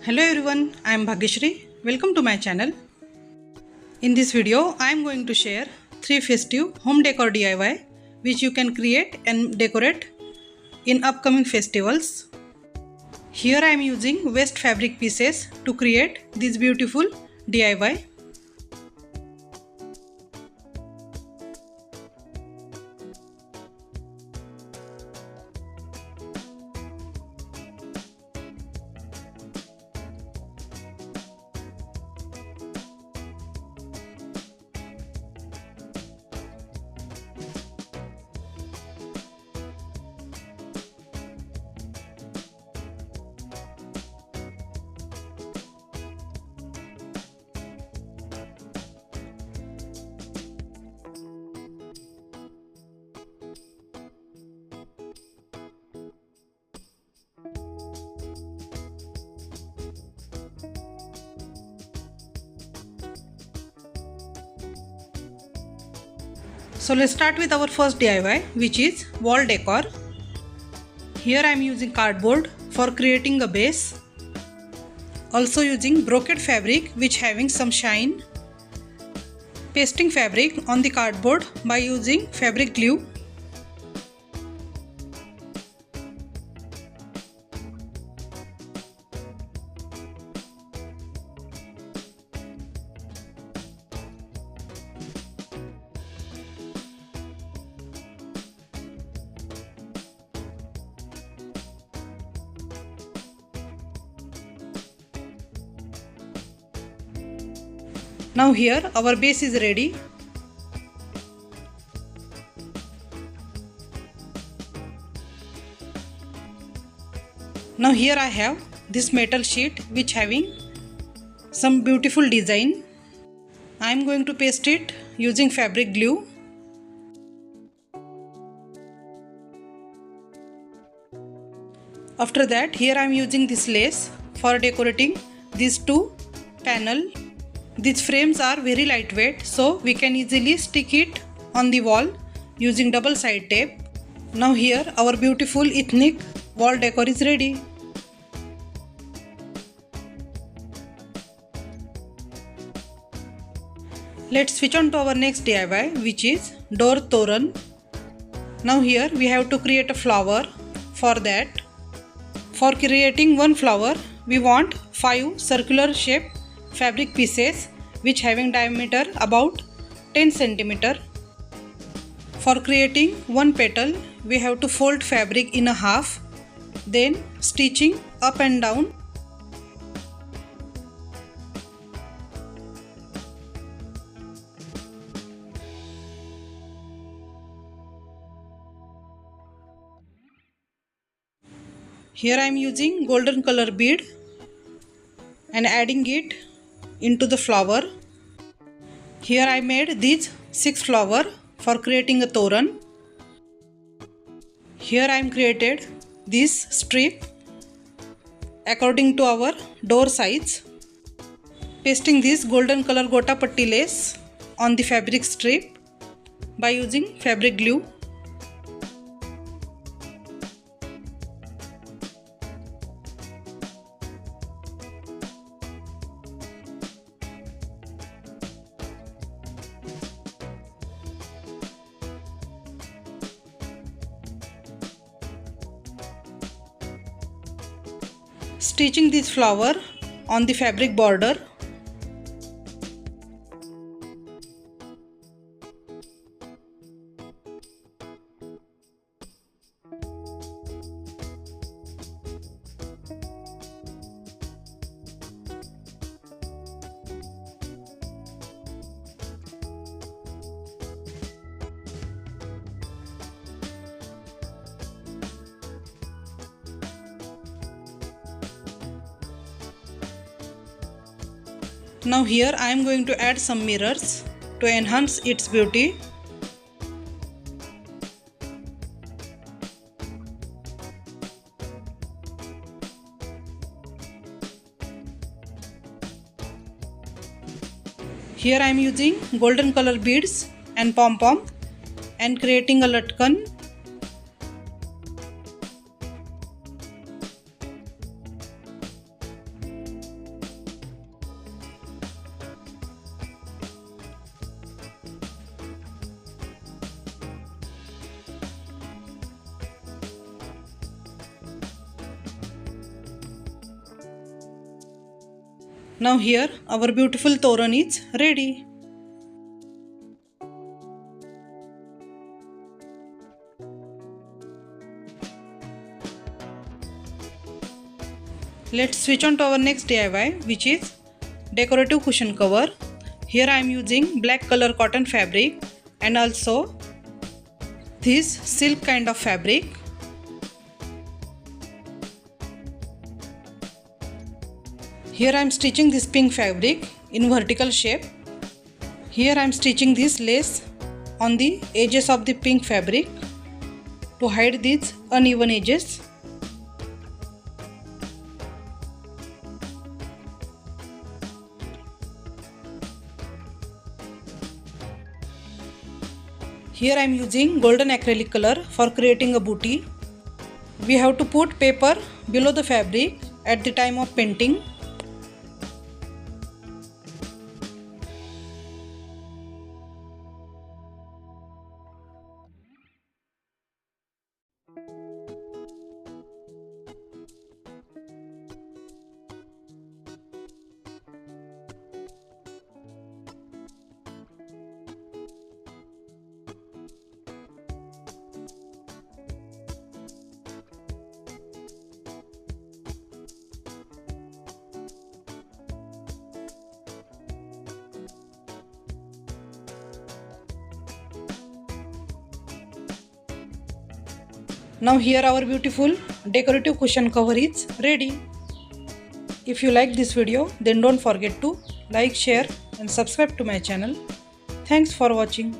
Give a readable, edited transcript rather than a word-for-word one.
Hello everyone, I am Bhagyashri. Welcome to my channel. In this video, I am going to share 3 festive home decor DIY which you can create and decorate in upcoming festivals. Here I am using waste fabric pieces to create this beautiful DIY. So let's start with our first DIY, which is wall decor. Here I am using cardboard for creating a base. Also using brocade fabric which having some shine. Pasting fabric on the cardboard by using fabric glue. Now here our base is ready. Now here I have this metal sheet which having some beautiful design. I am going to paste it using fabric glue. After that, here I am using this lace for decorating these two panels. These frames are very lightweight, so we can easily stick it on the wall using double side tape. Now here our beautiful ethnic wall decor is ready. Let's switch on to our next DIY, which is door Toran. Now here we have to create a flower. For that, for creating one flower, we want 5 circular shape fabric pieces which having diameter about 10 cm. For creating one petal, we have to fold fabric in a half, then stitching up and down. Here I am using golden color bead and adding it into the flower. Here I made these 6 flowers for creating a toran. Here I am created this strip according to our door size. Pasting this golden color gota patti lace on the fabric strip by using fabric glue. Stitching this flower on the fabric border. Now here I am going to add some mirrors to enhance its beauty. Here I am using golden color beads and pom-pom and creating a latkan. Now here our beautiful Toran is ready. Let's switch on to our next DIY, which is decorative cushion cover. Here I am using black color cotton fabric and also this silk kind of fabric. Here I am stitching this pink fabric in vertical shape. Here I am stitching this lace on the edges of the pink fabric to hide these uneven edges. Here I am using golden acrylic color for creating a booty. We have to put paper below the fabric at the time of painting. Now here our beautiful decorative cushion cover is ready. If you like this video, then don't forget to like, share and subscribe to my channel. Thanks for watching.